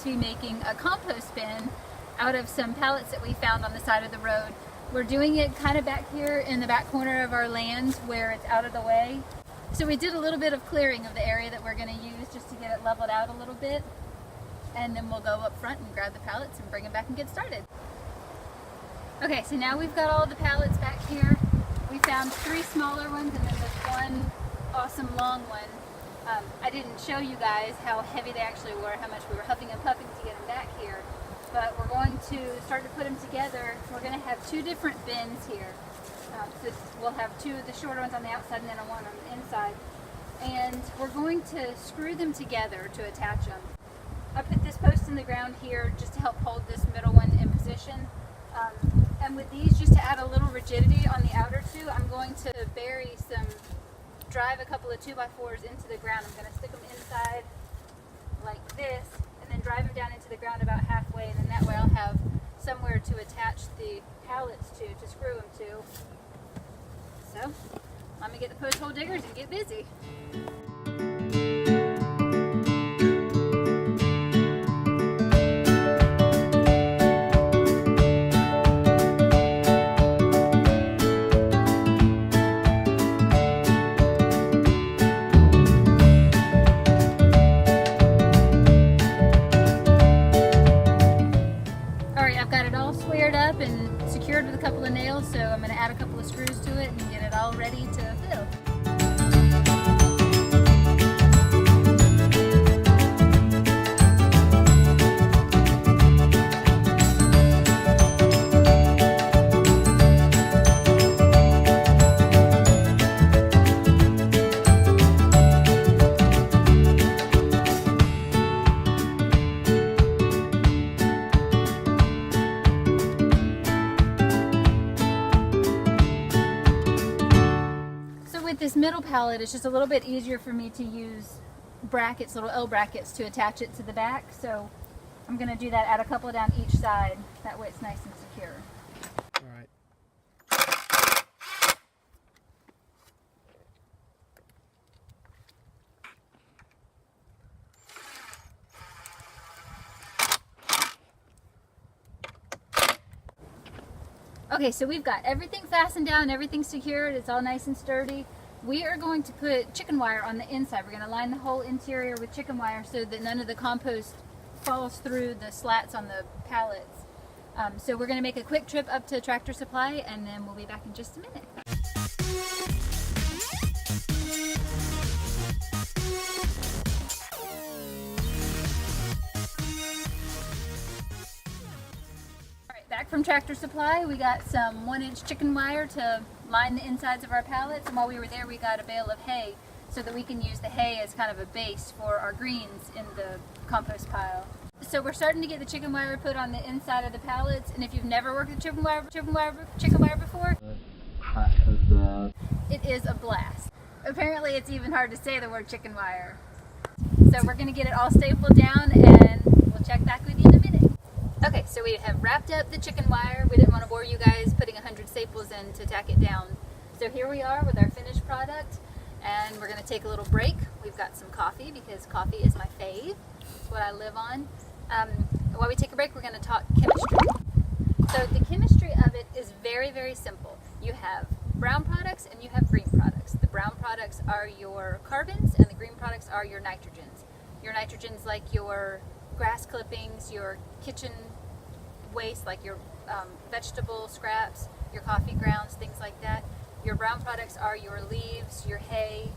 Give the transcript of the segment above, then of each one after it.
to be making a compost bin out of some pallets that we found on the side of the road. We're doing it kind of back here in the back corner of our land where it's out of the way. So we did a little bit of clearing of the area that we're going to use just to get it leveled out a little bit. And then we'll go up front and grab the pallets and bring them back and get started. Okay, so now we've got all the pallets back here. We found 3 smaller ones and then this one awesome long one. I didn't show you guys how heavy they actually were, how much we were huffing and puffing to get them back here. But we're going to start to put them together. We're going to have 2 different bins here. So we'll have 2 of the shorter ones on the outside and then one on the inside. And we're going to screw them together to attach them. I put this post in the ground here just to help hold this middle one in position. And with these, just to add a little rigidity on the outer 2, I'm going to drive a couple of 2x4s into the ground. I'm going to stick them inside like this and then drive them down into the ground about halfway, and then that way I'll have somewhere to attach the pallets to screw them to. So, I'm going to get the post hole diggers and get busy. Up and secured with a couple of nails, so I'm going to add a couple of screws to it and get it all ready to fill. With this middle pallet, it's just a little bit easier for me to use brackets, little L brackets, to attach it to the back. So I'm going to do that, add a couple down each side. That way it's nice and secure. All right. Okay, so we've got everything fastened down, everything secured, it's all nice and sturdy. We are going to put chicken wire on the inside. We're going to line the whole interior with chicken wire so that none of the compost falls through the slats on the pallets. So we're going to make a quick trip up to Tractor Supply and then we'll be back in just a minute. Back from Tractor Supply, we got some 1-inch chicken wire to line the insides of our pallets, and while we were there we got a bale of hay so that we can use the hay as kind of a base for our greens in the compost pile. So we're starting to get the chicken wire put on the inside of the pallets, and if you've never worked with chicken wire before, it is a blast. Apparently it's even hard to say the word chicken wire. So we're going to get it all stapled down and we'll check back with you in a minute. Okay, so we have wrapped up the chicken wire. We didn't want to bore you guys putting 100 staples in to tack it down. So here we are with our finished product, and we're going to take a little break. We've got some coffee because coffee is my fave. It's what I live on. While we take a break, we're going to talk chemistry. So the chemistry of it is very, very simple. You have brown products and you have green products. The brown products are your carbons and the green products are your nitrogens. Your nitrogens like your grass clippings, your kitchen waste like your vegetable scraps, your coffee grounds, things like that. Your brown products are your leaves, your hay,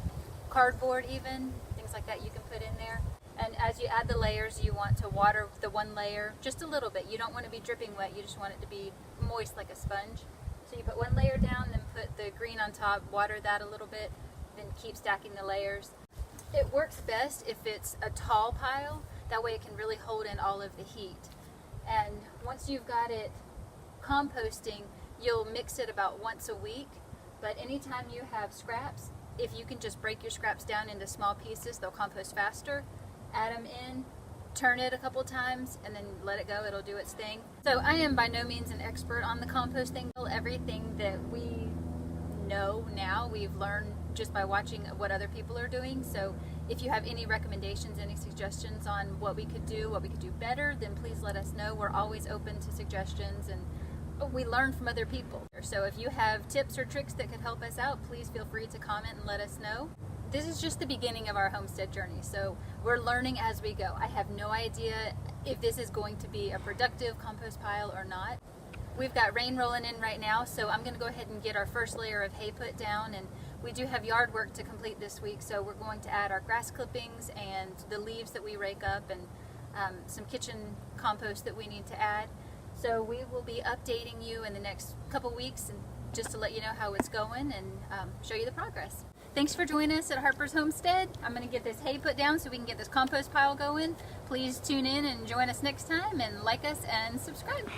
cardboard even, things like that you can put in there. And as you add the layers, you want to water the one layer just a little bit. You don't want to be dripping wet, you just want it to be moist like a sponge. So you put one layer down, then put the green on top, water that a little bit, then keep stacking the layers. It works best if it's a tall pile, that way it can really hold in all of the heat. And once you've got it composting, you'll mix it about once a week, but anytime you have scraps, if you can just break your scraps down into small pieces, they'll compost faster. Add them in, turn it a couple times, and then let it go, it'll do its thing. So I am by no means an expert on the composting. Everything that we know now, we've learned just by watching what other people are doing. So if you have any recommendations, any suggestions on what we could do better, then please let us know. We're always open to suggestions, and we learn from other people. So if you have tips or tricks that could help us out, please feel free to comment and let us know. This is just the beginning of our homestead journey, so we're learning as we go. I have no idea if this is going to be a productive compost pile or not. We've got rain rolling in right now, so I'm going to go ahead and get our first layer of hay put down, and we do have yard work to complete this week, so we're going to add our grass clippings and the leaves that we rake up, and some kitchen compost that we need to add. So we will be updating you in the next couple weeks, and just to let you know how it's going and show you the progress. Thanks for joining us at Harper's Homestead. I'm going to get this hay put down so we can get this compost pile going. Please tune in and join us next time, and like us and subscribe.